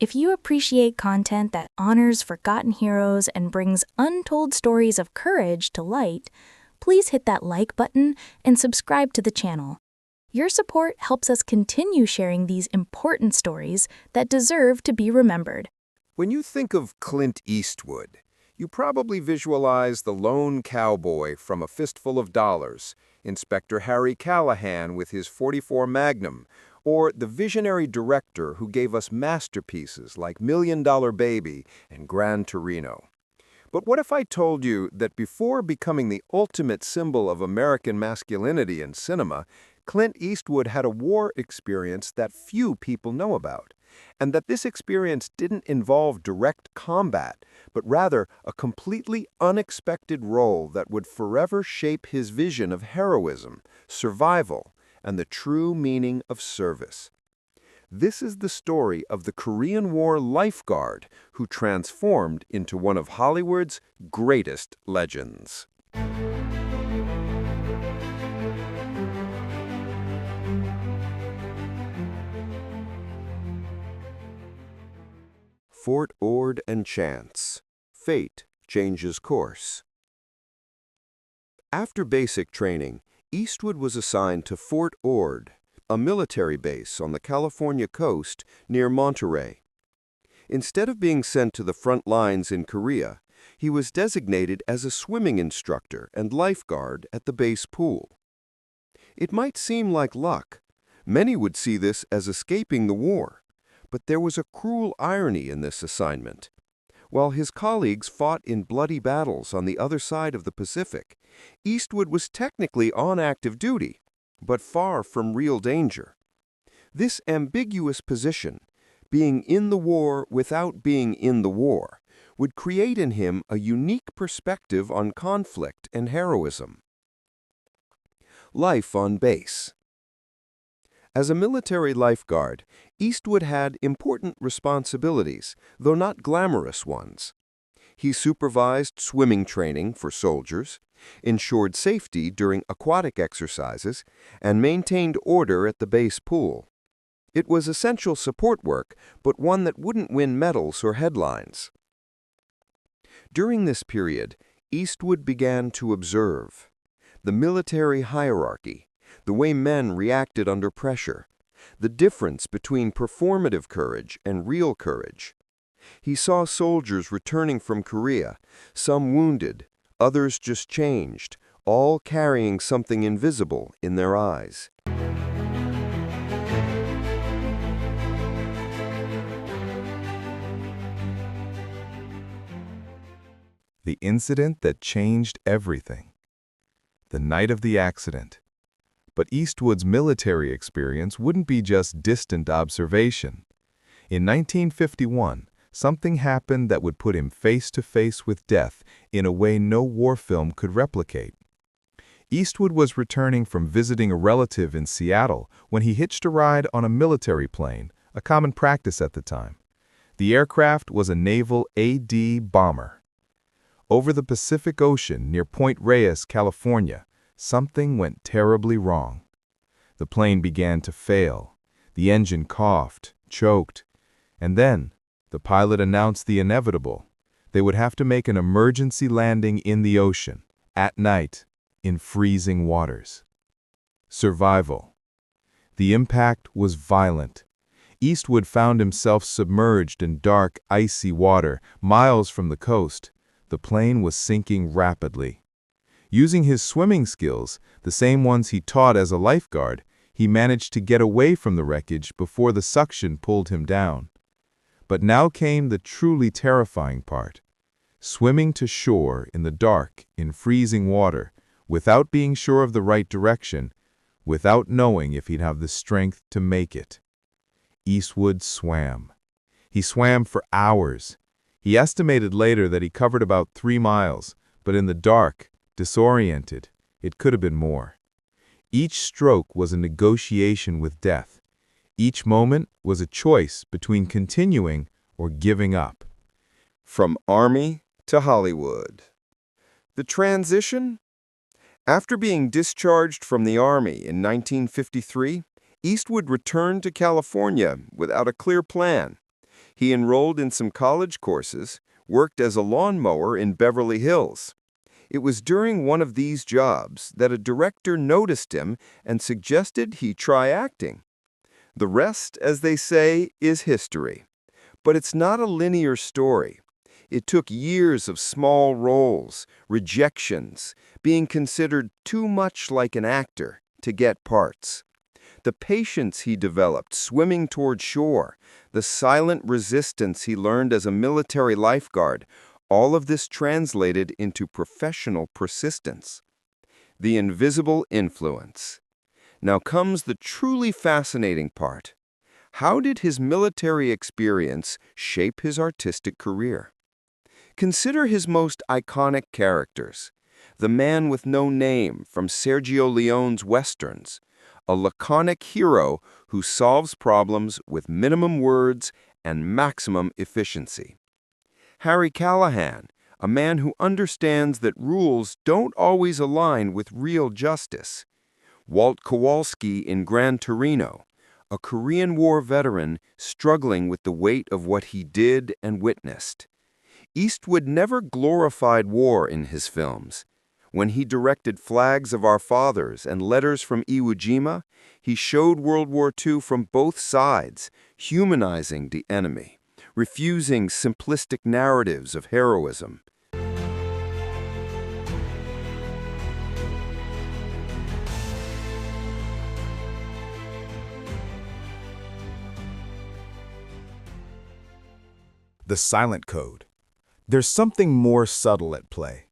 If you appreciate content that honors forgotten heroes and brings untold stories of courage to light, please hit that like button and subscribe to the channel. Your support helps us continue sharing these important stories that deserve to be remembered. When you think of Clint Eastwood, you probably visualize the lone cowboy from A Fistful of Dollars, Inspector Harry Callahan with his .44 Magnum, or the visionary director who gave us masterpieces like Million Dollar Baby and Gran Torino. But what if I told you that before becoming the ultimate symbol of American masculinity in cinema, Clint Eastwood had a war experience that few people know about, and that this experience didn't involve direct combat, but rather a completely unexpected role that would forever shape his vision of heroism, survival, and the true meaning of service. This is the story of the Korean War lifeguard who transformed into one of Hollywood's greatest legends. Fort Ord and Chance. Fate changes course. After basic training, Eastwood was assigned to Fort Ord, a military base on the California coast near Monterey. Instead of being sent to the front lines in Korea, he was designated as a swimming instructor and lifeguard at the base pool. It might seem like luck. Many would see this as escaping the war. But there was a cruel irony in this assignment. While his colleagues fought in bloody battles on the other side of the Pacific, Eastwood was technically on active duty, but far from real danger. This ambiguous position, being in the war without being in the war, would create in him a unique perspective on conflict and heroism. Life on base. As a military lifeguard, Eastwood had important responsibilities, though not glamorous ones. He supervised swimming training for soldiers, ensured safety during aquatic exercises, and maintained order at the base pool. It was essential support work, but one that wouldn't win medals or headlines. During this period, Eastwood began to observe the military hierarchy, the way men reacted under pressure, the difference between performative courage and real courage. He saw soldiers returning from Korea, some wounded, others just changed, all carrying something invisible in their eyes. The incident that changed everything. The night of the accident. But Eastwood's military experience wouldn't be just distant observation. In 1951, something happened that would put him face to face with death in a way no war film could replicate. Eastwood was returning from visiting a relative in Seattle when he hitched a ride on a military plane, a common practice at the time. The aircraft was a naval A-D bomber. Over the Pacific Ocean near Point Reyes, California, something went terribly wrong. The plane began to fail. The engine coughed, choked, and then the pilot announced the inevitable. They would have to make an emergency landing in the ocean, at night, in freezing waters. Survival. The impact was violent. Eastwood found himself submerged in dark, icy water, miles from the coast. The plane was sinking rapidly. Using his swimming skills, the same ones he taught as a lifeguard, he managed to get away from the wreckage before the suction pulled him down. But now came the truly terrifying part. Swimming to shore in the dark, in freezing water, without being sure of the right direction, without knowing if he'd have the strength to make it. Eastwood swam. He swam for hours. He estimated later that he covered about 3 miles, but in the dark, disoriented, it could have been more. Each stroke was a negotiation with death. Each moment was a choice between continuing or giving up. From Army to Hollywood. The transition? After being discharged from the Army in 1953, Eastwood returned to California without a clear plan. He enrolled in some college courses, worked as a lawnmower in Beverly Hills. It was during one of these jobs that a director noticed him and suggested he try acting. The rest, as they say, is history. But it's not a linear story. It took years of small roles, rejections, being considered too much like an actor to get parts. The patience he developed swimming toward shore, the silent resistance he learned as a military lifeguard, all of this translated into professional persistence. The invisible influence. Now comes the truly fascinating part. How did his military experience shape his artistic career? Consider his most iconic characters. The man with no name from Sergio Leone's westerns, a laconic hero who solves problems with minimum words and maximum efficiency. Harry Callahan, a man who understands that rules don't always align with real justice. Walt Kowalski in Gran Torino, a Korean War veteran struggling with the weight of what he did and witnessed. Eastwood never glorified war in his films. When he directed Flags of Our Fathers and Letters from Iwo Jima, he showed World War II from both sides, humanizing the enemy, refusing simplistic narratives of heroism. The silent code. There's something more subtle at play.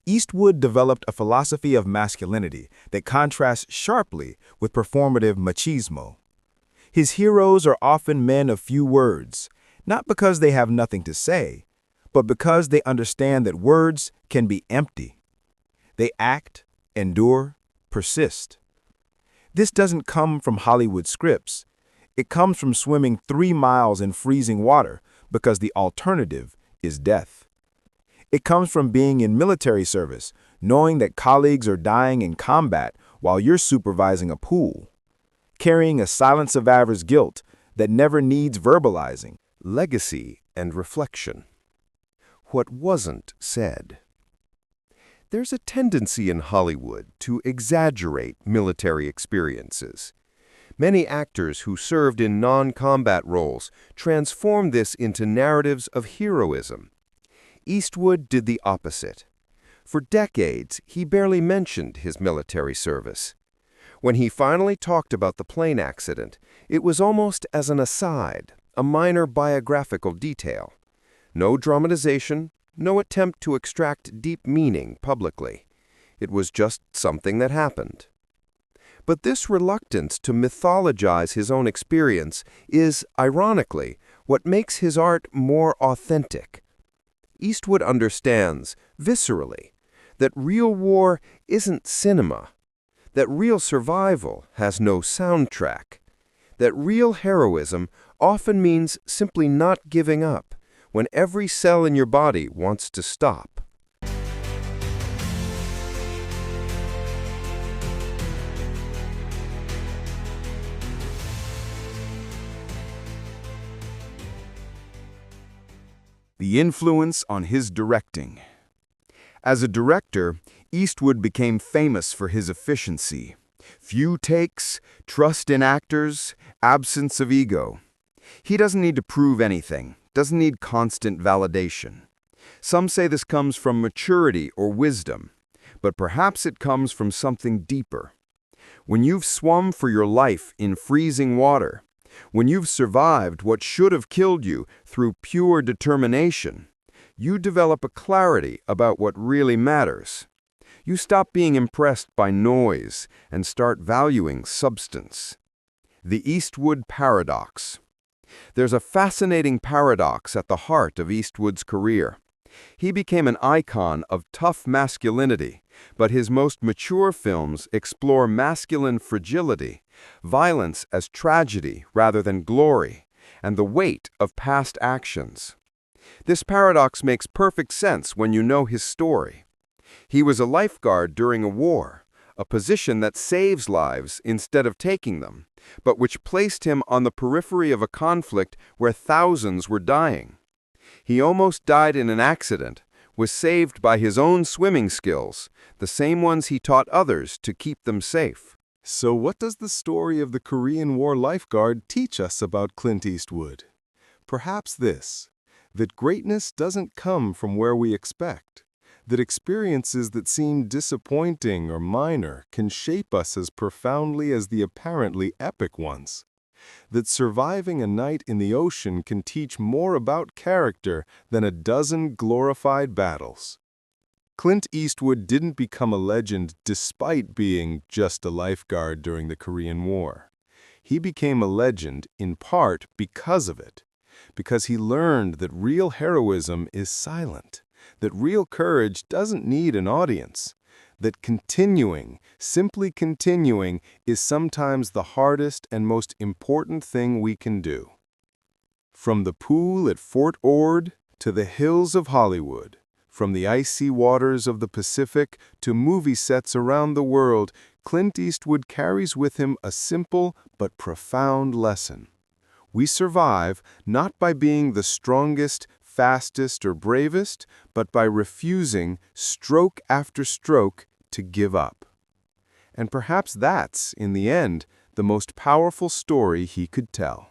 Eastwood developed a philosophy of masculinity that contrasts sharply with performative machismo. His heroes are often men of few words, not because they have nothing to say, but because they understand that words can be empty. They act, endure, persist. This doesn't come from Hollywood scripts. It comes from swimming 3 miles in freezing water because the alternative is death. It comes from being in military service, knowing that colleagues are dying in combat while you're supervising a pool, carrying a silent survivor's guilt that never needs verbalizing. Legacy and reflection. What wasn't said. There's a tendency in Hollywood to exaggerate military experiences. Many actors who served in non-combat roles transformed this into narratives of heroism. Eastwood did the opposite. For decades, he barely mentioned his military service. When he finally talked about the plane accident, it was almost as an aside, a minor biographical detail. No dramatization, no attempt to extract deep meaning publicly. It was just something that happened. But this reluctance to mythologize his own experience is, ironically, what makes his art more authentic. Eastwood understands, viscerally, that real war isn't cinema, that real survival has no soundtrack, that real heroism often means simply not giving up when every cell in your body wants to stop. The influence on his directing. As a director, Eastwood became famous for his efficiency. Few takes, trust in actors, absence of ego. He doesn't need to prove anything, doesn't need constant validation. Some say this comes from maturity or wisdom, but perhaps it comes from something deeper. When you've swum for your life in freezing water, when you've survived what should have killed you through pure determination, you develop a clarity about what really matters. You stop being impressed by noise and start valuing substance. The Eastwood paradox. There's a fascinating paradox at the heart of Eastwood's career. He became an icon of tough masculinity, but his most mature films explore masculine fragility, violence as tragedy rather than glory, and the weight of past actions. This paradox makes perfect sense when you know his story. He was a lifeguard during a war, a position that saves lives instead of taking them, but which placed him on the periphery of a conflict where thousands were dying. He almost died in an accident, was saved by his own swimming skills, the same ones he taught others to keep them safe. So what does the story of the Korean War lifeguard teach us about Clint Eastwood? Perhaps this, that greatness doesn't come from where we expect, that experiences that seem disappointing or minor can shape us as profoundly as the apparently epic ones, that surviving a night in the ocean can teach more about character than a dozen glorified battles. Clint Eastwood didn't become a legend despite being just a lifeguard during the Korean War. He became a legend in part because of it, because he learned that real heroism is silent, that real courage doesn't need an audience, that continuing, simply continuing, is sometimes the hardest and most important thing we can do. From the pool at Fort Ord to the hills of Hollywood, from the icy waters of the Pacific to movie sets around the world, Clint Eastwood carries with him a simple but profound lesson. We survive not by being the strongest, fastest, or bravest, but by refusing, stroke after stroke, to give up. And perhaps that's, in the end, the most powerful story he could tell.